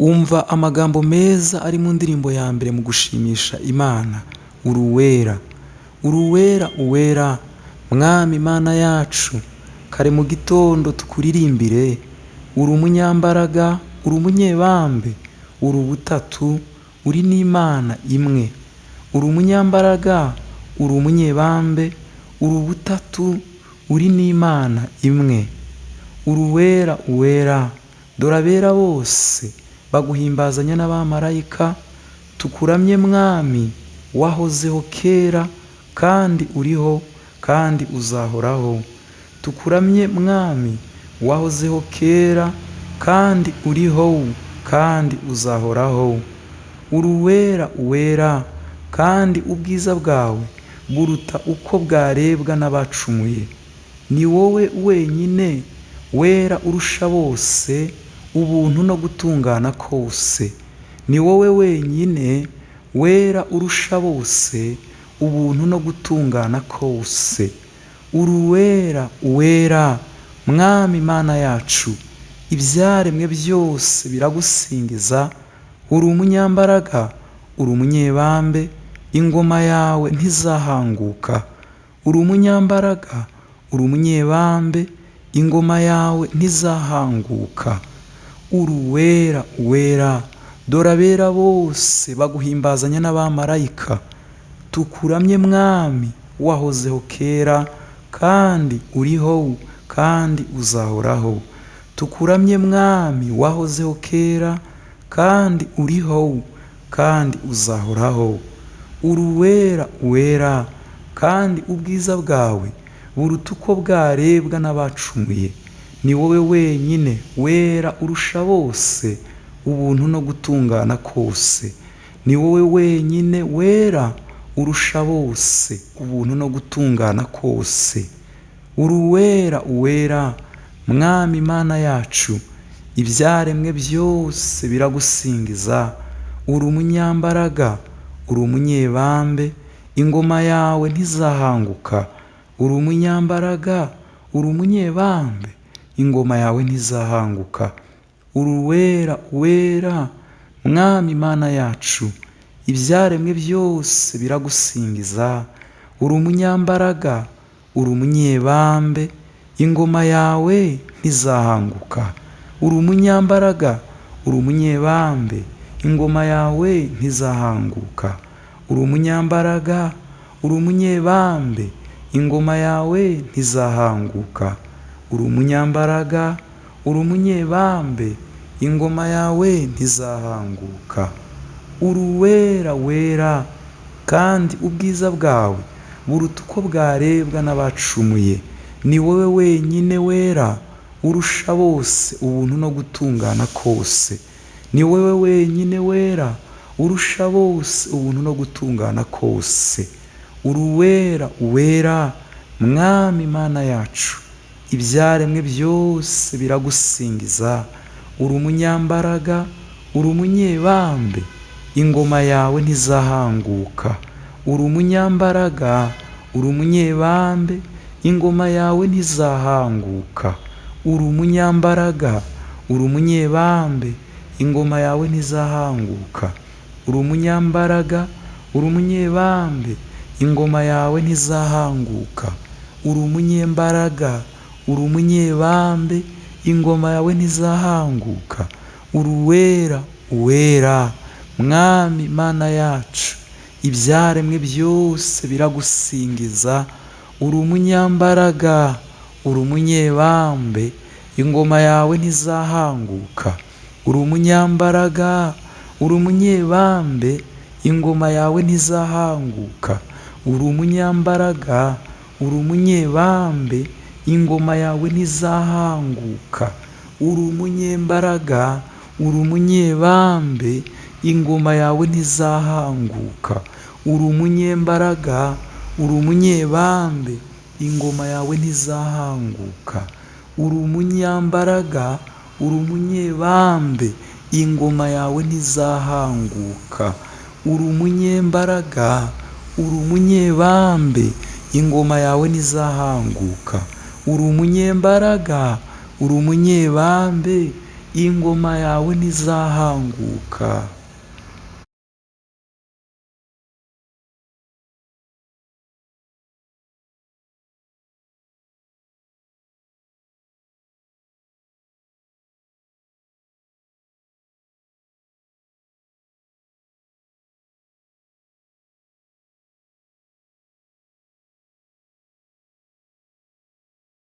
Umva amagambo meza ari mu ndirimbo ya mbere mu gushimisha Imana. Uruwera, uruwera, uwera, Mwami Mana yacu, kare mu gitondo tukuririmbire. Uri umunyambaraga, uri umunyebambe, uri ubutatu, uri n'Imana imwe. Uri umunyambaraga, uri umunyebambe, uri ubutatu, uri n'Imana imwe. Uruwera, uwera, dore abera bose baguhimbazanya n'abamarayika. Tukuramye Mwami, wahozeho kera kandi uriho kandi uzahoraho. Tukuramye Mwami, wahozeho kera kandi uriho kandi uzahoraho. Uruwera, uwera, kandi ubwiza bwawe buruta uko bwarebwa n'abacumuye. Ni wowe wenyine wera urusha bose ubuntu no gutungana kose. Ni wowe wenyine wera urusha bose ubuntu no gutungana kose. Uruwera, uwera, Mwami Mana yacu, ibyaremwe byose biragusingiza. Uri umunyambaraga, uri umunyebambe, ingoma yawe ntizahanguka. Uri umunyambaraga, uri umunyebambe, ingoma yawe ntizahanguka. Uruwera, uwera, dore abera bose baguhimbazanya n'abamarayika. Tukuramye Mwami, wahozeho kera kandi uriho kandi uzahoraho. Tukuramye Mwami, wahozeho kera kandi uriho kandi uzahoraho. Uruwera, uwera, kandi ubwiza bwawe buruta uko bwarebwa n'abacumuye. Ni wowe wenyine wera urusha bose ubuntu no gutungana kose. Ni wowe wenyine wera urusha bose ubuntu no gutungana kose. Uruwera, uwera, Mwami Mana yacu, ibyaremwe byose biragusingiza. Uri umunyambaraga, uri umunyebambe, ingoma yawe ntizahanguka. Uri umunyambaraga, uri umunyebambe, ingoma yawe ntizahanguka. Uruwera, uwera, Mwami Mana yacu, ibyaremwe byose biragusingiza. Uri umunyambaraga, uri umunyebambe, ingoma yawe ntizahanguka. Uri umunyambaraga, uri umunyebambe, ingoma yawe ntizahanguka. Uri umunyambaraga, uri umunyebambe, ingoma yawe ntizahanguka. Uri umunyambaraga, uri umunyebambe, ingoma yawe ntizahanguka. Uruwera, wera, kandi ubwiza bwawe buruta uko bwarebwa n'abacumuye. Ni wowe wenyine wera urusha bose ubuntu no gutungana kose. Ni wowe wenyine wera urusha bose ubuntu no gutungana kose. Uruwera, uwera, Mwami Mana yacu, ibyaremwe byose biragusingiza. Uri umunyambaraga, uri umunyebambe, ingoma yawe ntizahanguka. Uri umunyambaraga, uri umunyebambe, ingoma yawe ntizahanguka. Uri umunyambaraga, uri umunyebambe, ingoma yawe ntizahanguka. Uri umunyambaraga, uri umunyebambe, ingoma yawe ntizahanguka. Uri umunyembaraga, uri umunyebambe, ingoma yawe ntizahanguka. Uruwera, uwera, Mwami Mana yacu, ibyaremwe byose biragusingiza. Uri umunyambaraga, uri umunyebambe, ingoma yawe ntizahanguka. Uri umunyambaraga, uri umunyebambe, ingoma yawe ntizahanguka. Uri umunyambaraga, uri umunyebambe, ingoma yawe ntizahanguka. Uri umunyembaraga, uri umunyebambe, ingoma yawe ntizahanguka. Uri umunyembaraga, uri umunyebambe, ingoma yawe ntizahanguka. Uri umunyambaraga, uri umunyebambe, ingoma yawe ntizahanguka. Uri umunyembaraga, uri umunyebambe, ingoma yawe ntizahanguka. Uri umunyembaraga, uri umunyebambe, ingoma yawe ntizahanguka.